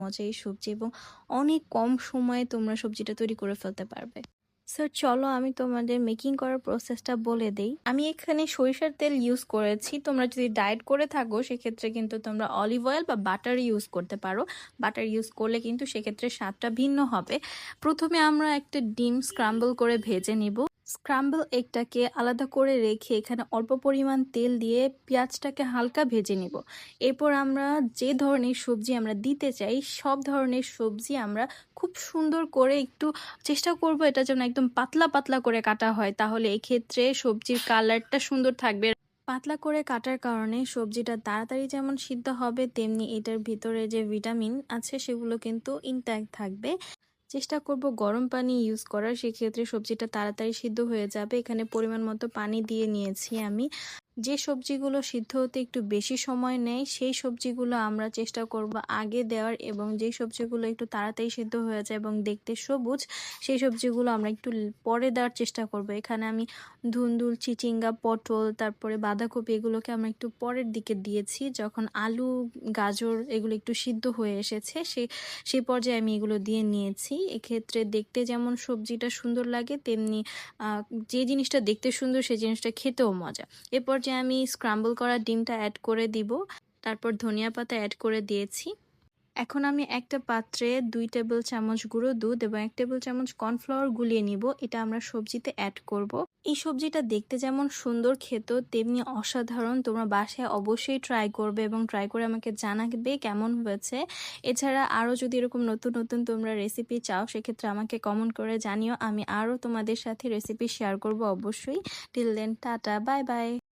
মজা এই সবজি এবং অনেক কম সময়ে তোমরা সবজিটা তৈরি করে ফেলতে পারবে। সো চলো আমি তোমাদের মেকিং করার প্রসেসটা বলে দেই। আমি এখানে সরিষার তেল ইউজ করেছি। তোমরা যদি ডায়েট করে থাকো সেক্ষেত্রে কিন্তু তোমরা অলিভ অয়েল বা বাটার ইউজ করতে পারো। বাটার ইউজ করলে কিন্তু সেক্ষেত্রে স্বাদটা ভিন্ন হবে। প্রথমে আমরা একটা ডিম স্ক্রাম্বল করে ভেজে নিব। স্ক্রাম্বল এগটাকে আলাদা করে রেখে এখানে অল্প পরিমাণ তেল দিয়ে পেঁয়াজটাকে হালকা ভেজে নিব। এরপর আমরা যে ধরনের সবজি আমরা দিতে চাই সব ধরনের সবজি আমরা খুব সুন্দর করে একটু চেষ্টা করব এটা যেন একদম পাতলা পাতলা করে কাটা হয়, তাহলে এক্ষেত্রে সবজির কালারটা সুন্দর থাকবে। পাতলা করে কাটার কারণে সবজিটা তাড়াতাড়ি যেমন সিদ্ধ হবে তেমনি এটার ভিতরে যে ভিটামিন আছে সেগুলো কিন্তু ইনট্যাক্ট থাকবে। চেষ্টা করব গরম পানি ইউজ করার, সেক্ষেত্রে সবজিটা তাড়াতাড়ি সিদ্ধ হয়ে যাবে। এখানে পরিমাণ মতো পানি দিয়ে নিয়েছি আমি। যে সবজিগুলো সিদ্ধ হতে একটু বেশি সময় নেয় সেই সবজিগুলো আমরা চেষ্টা করব আগে দেওয়ার, এবং যেই সবজিগুলো একটু তাড়াতাড়ি সিদ্ধ হয়ে যায় এবং দেখতে সবুজ সেই সবজিগুলো আমরা একটু পরে দেওয়ার চেষ্টা করব। এখানে আমি ধুন্দুল, চিচিঙ্গা, পটল, তারপরে বাঁধাকপি এগুলোকে আমরা একটু পরের দিকে দিয়েছি, যখন আলু, গাজর এগুলো একটু সিদ্ধ হয়ে এসেছে সেই পর্যায়ে আমি এগুলো দিয়ে নিয়েছি। এক্ষেত্রে দেখতে যেমন সবজিটা সুন্দর লাগে তেমনি যে জিনিসটা দেখতে সুন্দর সেই জিনিসটা খেতেও মজা। এরপর যে আমি স্ক্রাম্বল করা ডিমটা অ্যাড করে দিব, তারপর ধনিয়া পাতা অ্যাড করে দিয়েছি। এখন আমি একটা পাত্রে 2 টেবিল চামচ গুঁড়ো দুধ এবং 1 টেবিল চামচ কর্নফ্লাওয়ার গুলিয়ে নিব। এটা আমরা সবজিতে অ্যাড করব। এই সবজিটা দেখতে যেমন সুন্দর খেতেও তেমনি অসাধারণ। তোমরা বাসায় অবশ্যই ট্রাই করবে এবং ট্রাই করে আমাকে জানাবে কেমন হয়েছে। এছাড়া আরও যদি এরকম নতুন নতুন তোমরা রেসিপি চাও সেক্ষেত্রে আমাকে কমেন্ট করে জানিও, আমি আরও তোমাদের সাথে রেসিপি শেয়ার করব অবশ্যই। Till then tata, bye by.